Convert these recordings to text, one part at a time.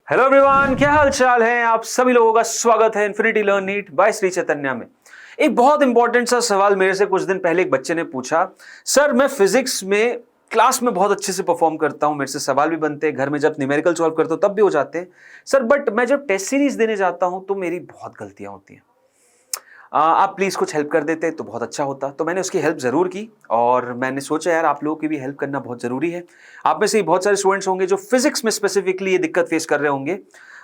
Hello everyone, क्या हाल चाल है। आप सभी लोगों का स्वागत है infinity learn NEET by Shri Chaitanya में। एक बहुत इंपॉर्टेंट सा सवाल मेरे से कुछ दिन पहले एक बच्चे ने पूछा। सर, मैं फिजिक्स में क्लास में बहुत अच्छे से परफॉर्म करता हूं, मेरे से सवाल भी बनते हैं, घर में जब न्यूमेरिकल सॉल्व करता हूं तब भी हो जाते हैं सर, बट मैं जब टेस्ट सीरीज देने जाता हूं तो मेरी बहुत गलतियां होती हैं। आप प्लीज कुछ हेल्प कर देते तो बहुत अच्छा होता। तो मैंने उसकी हेल्प जरूर की और मैंने सोचा यार आप लोगों की भी हेल्प करना बहुत जरूरी है। आप में से बहुत सारे स्टूडेंट्स होंगे जो फिजिक्स में स्पेसिफिकली ये दिक्कत फेस कर रहे होंगे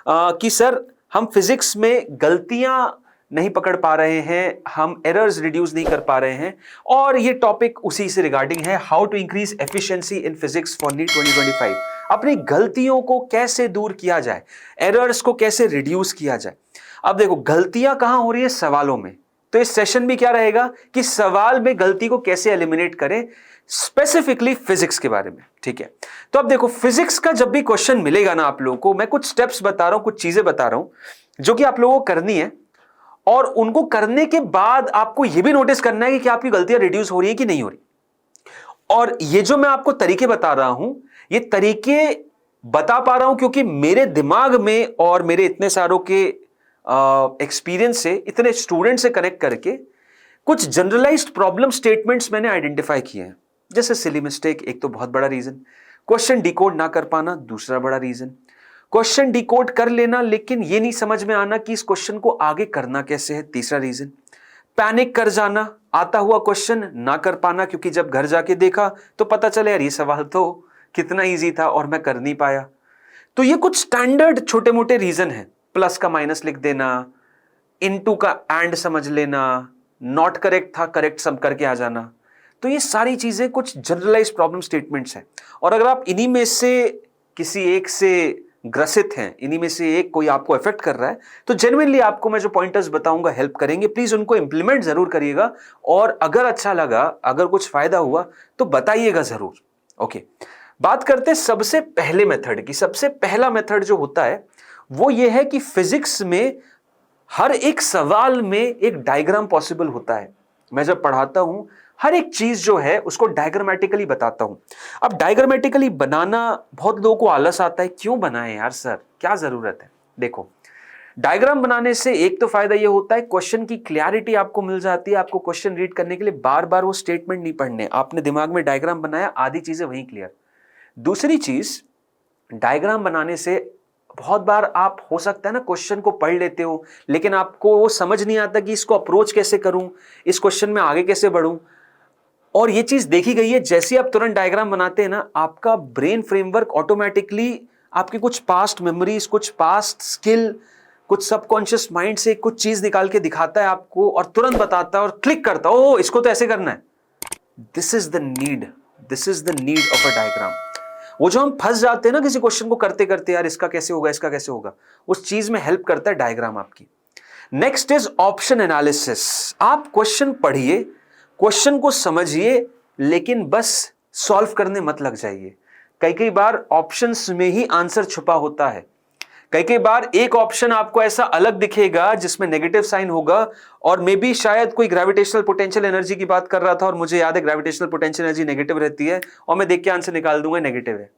कि सर हम फिजिक्स में गलतियां नहीं पकड़ पा रहे हैं, हम एरर्स रिड्यूस नहीं कर पा रहे हैं। और ये टॉपिक उसी से रिगार्डिंग है, how to increase efficiency in physics for NEET 2025। अपनी गलतियों को कैसे दूर किया जाए, एरर्स को कैसे रिड्यूस किया जाए। अब देखो, गलतियां कहां हो रही है? सवालों में। तो इस सेशन भी क्या रहेगा कि सवाल में गलती को कैसे एलिमिनेट करें, स्पेसिफिकली फिजिक्स के बारे में। ठीक है, तो अब देखो, फिजिक्स का जब भी क्वेश्चन मिलेगा ना आप लोगों को, मैं कुछ स्टेप्स बता रहा हूं, कुछ चीजें बता रहा हूं जो कि आप लोगों को करनी है। और उनको करने के बाद आपको यह भी नोटिस करना है कि आपकी गलतियां रिड्यूस हो रही है कि नहीं हो रही। और ये जो मैं आपको तरीके बता रहा हूं, ये तरीके बता पा रहा हूं क्योंकि मेरे दिमाग में और मेरे इतने सारों के एक्सपीरियंस से, इतने स्टूडेंट से कनेक्ट करके कुछ जनरलाइज्ड प्रॉब्लम स्टेटमेंट्स मैंने आइडेंटिफाई किए हैं। जैसे सिली मिस्टेक एक तो बहुत बड़ा रीजन, क्वेश्चन डिकोड ना कर पाना दूसरा बड़ा रीजन, क्वेश्चन डिकोड कर लेना लेकिन ये नहीं समझ में आना कि इस क्वेश्चन को आगे करना कैसे है तीसरा रीजन, पैनिक कर जाना, आता हुआ क्वेश्चन ना कर पाना क्योंकि जब घर जाके देखा तो पता चले यार ये सवाल तो कितना इजी था और मैं कर नहीं पाया। तो ये कुछ स्टैंडर्ड छोटे मोटे रीजन है। प्लस का माइनस लिख देना, इनटू का एंड समझ लेना, नॉट करेक्ट था करेक्ट सब करके आ जाना। तो ये सारी चीजें कुछ जनरलाइज्ड प्रॉब्लम स्टेटमेंट्स हैं। और अगर आप इन्हीं में से किसी एक से ग्रसित हैं, इन्हीं में से एक कोई आपको इफेक्ट कर रहा है, तो जेन्युइनली आपको मैं जो पॉइंटर्स बताऊंगा हेल्प करेंगे। प्लीज उनको इंप्लीमेंट जरूर करिएगा और अगर अच्छा लगा, अगर कुछ फायदा हुआ तो बताइएगा जरूर। ओके, बात करते हैं सबसे पहले मेथड की। सबसे पहला मेथड जो होता है वो ये है कि फिजिक्स में हर एक सवाल में एक डायग्राम पॉसिबल होता है। मैं जब पढ़ाता हूं हर एक चीज जो है उसको डायग्रामेटिकली बताता हूं। अब डायग्रामेटिकली बनाना बहुत लोगों को आलस आता है, क्यों बनाएं यार सर, क्या जरूरत है। देखो, डायग्राम बनाने से एक तो फायदा यह होता है क्वेश्चन की क्लैरिटी आपको मिल जाती है। आपको क्वेश्चन रीड करने के लिए बार बार वो स्टेटमेंट नहीं पढ़ने, आपने दिमाग में डायग्राम बनाया, आधी चीजें वहीं क्लियर। दूसरी चीज, डायग्राम बनाने से बहुत बार आप हो सकता है ना क्वेश्चन को पढ़ लेते हो लेकिन आपको वो समझ नहीं आता कि इसको अप्रोच कैसे करूं, इस क्वेश्चन में आगे कैसे बढ़ूं। और ये चीज देखी गई है, जैसे आप तुरंत डायग्राम बनाते हैं ना, आपका ब्रेन फ्रेमवर्क ऑटोमेटिकली आपकी कुछ पास्ट मेमोरीज, कुछ पास्ट स्किल, कुछ सबकॉन्शियस माइंड से कुछ चीज निकाल के दिखाता है आपको और तुरंत बताता है और क्लिक करता है, ओ इसको तो ऐसे करना है। This is the need, this is the need of a diagram. वो जो हम फंस जाते हैं ना किसी क्वेश्चन को करते करते, यार इसका कैसे होगा, इसका कैसे होगा, उस चीज में हेल्प करता है डायग्राम आपकी। Next is option analysis. आप क्वेश्चन पढ़िए, क्वेश्चन को समझिए, लेकिन बस सॉल्व करने मत लग जाइए। कई कई बार ऑप्शंस में ही आंसर छुपा होता है। कई कई बार एक ऑप्शन आपको ऐसा अलग दिखेगा जिसमें नेगेटिव साइन होगा और मे बी शायद कोई ग्रेविटेशनल पोटेंशियल एनर्जी की बात कर रहा था और मुझे याद है ग्रेविटेशनल पोटेंशियल एनर्जी नेगेटिव रहती है और मैं देख के आंसर निकाल दूंगा नेगेटिव है।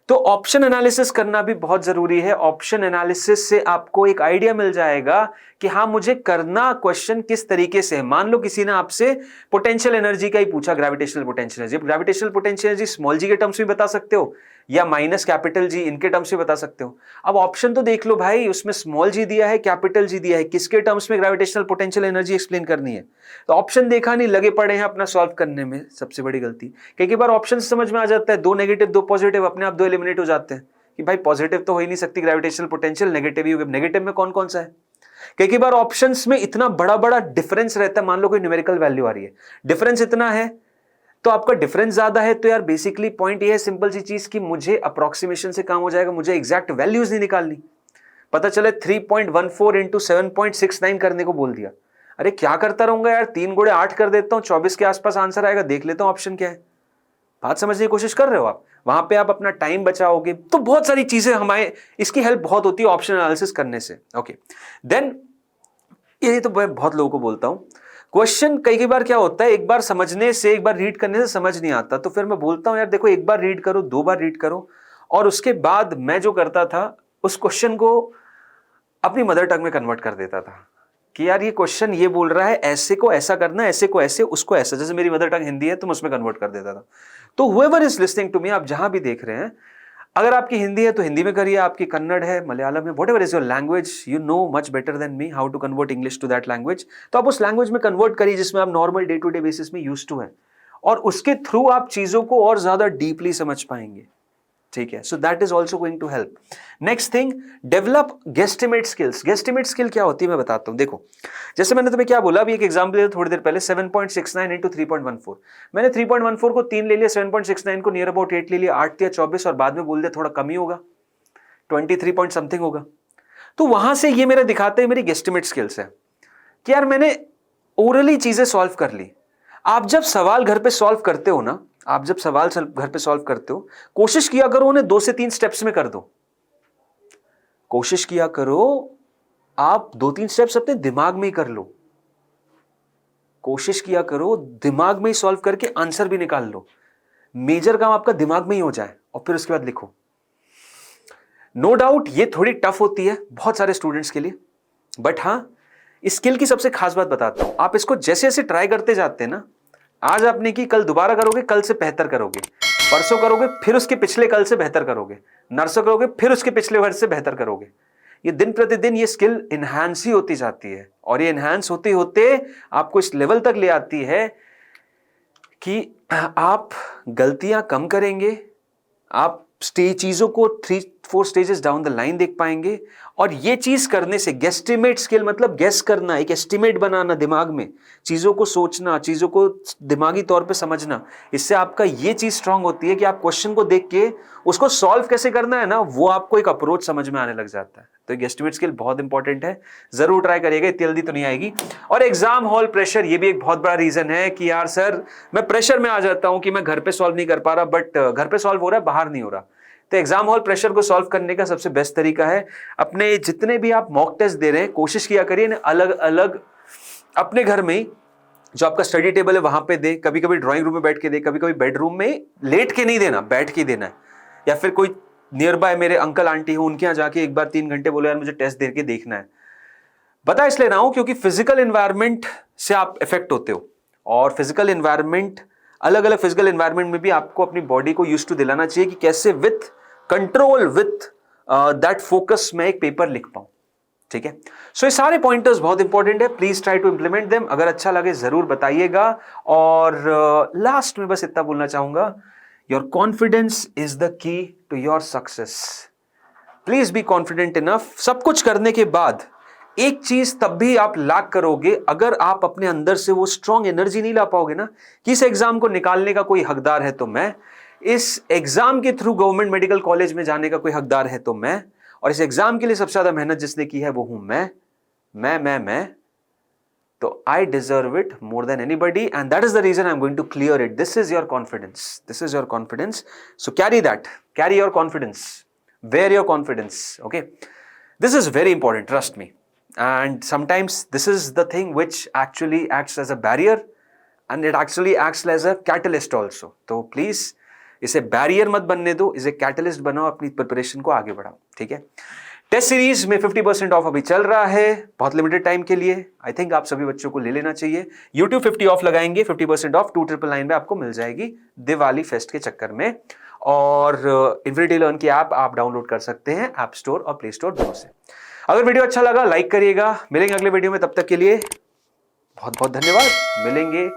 तो ऑप्शन एनालिसिस करना भी बहुत जरूरी है। ऑप्शन एनालिसिस से आपको एक आइडिया मिल जाएगा कि हाँ मुझे करना क्वेश्चन किस तरीके से है। मान लो किसी ने आपसे पोटेंशियल एनर्जी का ही पूछा, gravitational potential energy. Gravitational potential energy small g के टर्म्स में बता सकते हो या माइनस कैपिटल जी, इनके टर्म्स में बता सकते हो। अब ऑप्शन तो देख लो भाई, उसमें स्मॉल जी दिया है, कैपिटल जी दिया है, किसके टर्म्स में ग्रेविटेशनल पोटेंशियल एनर्जी एक्सप्लेन करनी है। तो ऑप्शन देखा नहीं, लगे पड़े हैं अपना सॉल्व करने में। सबसे बड़ी गलती, कई बार ऑप्शन समझ में आ जाता है, दो नेगेटिव दो पॉजिटिव, अपने आप दो एलिमिनेट हो जाते हैं कि भाई पॉजिटिव तो हो ही नहीं सकती ग्रेविटेशनल पोटेंशियल, नेगेटिव ही होगा। नेगेटिव में कौन कौन सा है। कई बार ऑप्शंस में इतना बड़ा बड़ा डिफरेंस रहता है। मान लो कोई न्यूमेरिकल वैल्यू आ रही है, डिफरेंस इतना है तो आपका डिफरेंस ज्यादा है, तो यार बेसिकली पॉइंट ये है सिंपल सी चीज कि मुझे अप्रोक्सीमेशन से काम हो जाएगा, मुझे एग्जैक्ट वैल्यूज नहीं निकालनी। पता चले 3.14 इंटू 7.69 करने को बोल दिया, अरे क्या करता रहूंगा यार, 3 गुणे 8 कर देता हूं, 24 के आसपास आंसर आएगा, देख लेता हूं ऑप्शन क्या है। बात समझने की कोशिश कर रहे हो आप, वहां पे आप अपना टाइम बचाओगे। तो बहुत सारी चीजें हमारे, इसकी हेल्प बहुत होती है ऑप्शन एनालिसिस करने से। ओके, देन ये तो मैं बहुत लोगों को बोलता हूं, क्वेश्चन कई बार क्या होता है, एक बार समझने से, एक बार रीड करने से समझ नहीं आता, तो फिर मैं बोलता हूं यार देखो एक बार रीड करो, दो बार रीड करो। और उसके बाद मैं जो करता था, उस क्वेश्चन को अपनी मदर टंग में कन्वर्ट कर देता था कि यार ये क्वेश्चन ये बोल रहा है, ऐसे को ऐसा करना, ऐसे को ऐसे, उसको ऐसा। जैसे मेरी मदर टंग हिंदी है तो मैं उसमें कन्वर्ट कर देता था। तो whoever is listening to me, आप जहां भी देख रहे हैं, अगर आपकी हिंदी है तो हिंदी में करिए, आपकी कन्नड़ है, मलयालम है, whatever is your language, you know much better than me how to convert English to that language, तो आप उस लैंग्वेज में कन्वर्ट करिए जिसमें आप normal day to day basis में यूज टू हैं, और उसके थ्रू आप चीजों को और ज्यादा डीपली समझ पाएंगे। ठीक है, so that is also going to help. Next thing, develop guesstimate skills. Guesstimate skill क्या होती है मैं बताता हूं। देखो, जैसे मैंने तुम्हें क्या बोला, अभी एक एग्जांपल दिया थोड़ी देर पहले, 7.69 इंटू 3.14। मैंने 3.14 को 3 ले लिया, 7.69 को नियर अबाउट 8 ले लिया, 8 या 24, और बाद में बोल दिया थोड़ा कम ही होगा, 23 पॉइंट समथिंग होगा। तो वहां से ये मेरा दिखाते हैं मेरी गेस्टिमेट स्किल्स है कि यार मैंने ओरली चीजें सॉल्व कर ली। आप जब सवाल घर पे सॉल्व करते हो ना, आप जब सवाल घर पे सॉल्व करते हो, कोशिश किया करो उन्हें 2 से 3 स्टेप्स में कर दो। कोशिश किया करो आप 2-3 स्टेप्स अपने दिमाग में ही कर लो। कोशिश किया करो दिमाग में ही सॉल्व करके आंसर भी निकाल लो। मेजर काम आपका दिमाग में ही हो जाए और फिर उसके बाद लिखो। नो डाउट ये थोड़ी टफ होती है बहुत सारे स्टूडेंट्स के लिए, बट हां, इस स्किल की सबसे खास बात बताता हूं। आप इसको जैसे जैसे ट्राई करते जाते हैं ना, आज आपने की, कल दोबारा करोगे, कल से बेहतर करोगे, परसों करोगे, फिर उसके पिछले कल से बेहतर करोगे, नरसों करोगे, फिर उसके पिछले वर्ष से बेहतर करोगे। ये दिन प्रतिदिन ये स्किल इनहांस ही होती जाती है, और ये इनहांस होते होते आपको इस लेवल तक ले आती है कि आप गलतियां कम करेंगे, आप चीजों को 3-4 स्टेजेस डाउन द लाइन देख पाएंगे। और ये चीज करने से, गेस्टिमेट स्किल मतलब गेस करना, एक एस्टिमेट बनाना दिमाग में, चीजों को सोचना, चीजों को दिमागी तौर पे समझना, इससे आपका ये चीज स्ट्रांग होती है कि आप क्वेश्चन को देख के उसको सॉल्व कैसे करना है ना, वो आपको एक अप्रोच समझ में आने लग जाता है। तो गेस्टिमेट स्किल बहुत इंपॉर्टेंट है, जरूर ट्राई करिएगा, इतनी जल्दी तो नहीं आएगी। और एग्जाम हॉल प्रेशर, ये भी एक बहुत बड़ा रीजन है कि यार सर मैं प्रेशर में आ जाता हूं कि मैं घर पे सॉल्व नहीं कर पा रहा, बट घर पे सॉल्व हो रहा है, बाहर नहीं हो रहा। तो एग्जाम हॉल प्रेशर को सॉल्व करने का सबसे बेस्ट तरीका है, अपने जितने भी आप मॉक टेस्ट दे रहे हैं, कोशिश किया करिए ना अलग अलग अपने घर में जो आपका स्टडी टेबल है वहां पे दे, कभी कभी ड्राइंग रूम में बैठ के दे, कभी कभी बेडरूम में लेट के नहीं देना, बैठ के देना है, या फिर कोई नियर बाय मेरे अंकल आंटी हो उनके यहाँ जाके एक बार 3 घंटे बोले यार मुझे टेस्ट दे के देखना है। बता इसलिए रहा हूं क्योंकि फिजिकल एनवायरनमेंट से आप इफेक्ट होते हो, और फिजिकल एनवायरनमेंट, अलग अलग फिजिकल एनवायरनमेंट में भी आपको अपनी बॉडी को यूज टू दिलाना चाहिए कि कैसे with control, with that focus मैं एक पेपर लिख पाऊं। ठीक है, सो ये सारे पॉइंटर्स बहुत इंपॉर्टेंट है, please try to implement them. अगर अच्छा लगे जरूर बताइएगा। और लास्ट में बस इतना बोलना चाहूंगा, your confidence is the key to your success. Please be confident enough. सब कुछ करने के बाद एक चीज तब भी आप लैक करोगे अगर आप अपने अंदर से वो स्ट्रॉन्ग एनर्जी नहीं ला पाओगे ना कि इस एग्जाम को निकालने का कोई हकदार है तो मैं, इस एग्जाम के थ्रू गवर्नमेंट मेडिकल कॉलेज में जाने का कोई हकदार है तो मैं, और इस एग्जाम के लिए सबसे ज्यादा मेहनत जिसने की है वो हूं मैं। तो I deserve it more than anybody, and that is the reason I am going to clear it. This is your confidence, this is your confidence. So carry that, carry your confidence, wear your confidence. Okay, this is very important, trust me, and sometimes this is the thing which actually acts as a barrier and it actually acts as a catalyst also. तो please इसे barrier मत बनने दो, इसे catalyst बनाओ, अपनी preparation को आगे बढ़ाओ। ठीक है, टेस्ट सीरीज में 50% ऑफ अभी चल रहा है, बहुत लिमिटेड टाइम के लिए। आई थिंक आप सभी बच्चों को ले लेना चाहिए। YouTube 50 ऑफ लगाएंगे, 50% ऑफ 2999 में आपको मिल जाएगी दिवाली फेस्ट के चक्कर में। और इन्फिनिटी लर्न की ऐप आप डाउनलोड कर सकते हैं ऐप स्टोर और प्ले स्टोर दोनों से। अगर वीडियो अच्छा लगा लाइक करिएगा। मिलेंगे अगले वीडियो में, तब तक के लिए बहुत बहुत धन्यवाद। मिलेंगे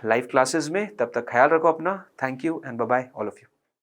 लाइव क्लासेस में, तब तक ख्याल रखो अपना। Thank you and bye bye all of you.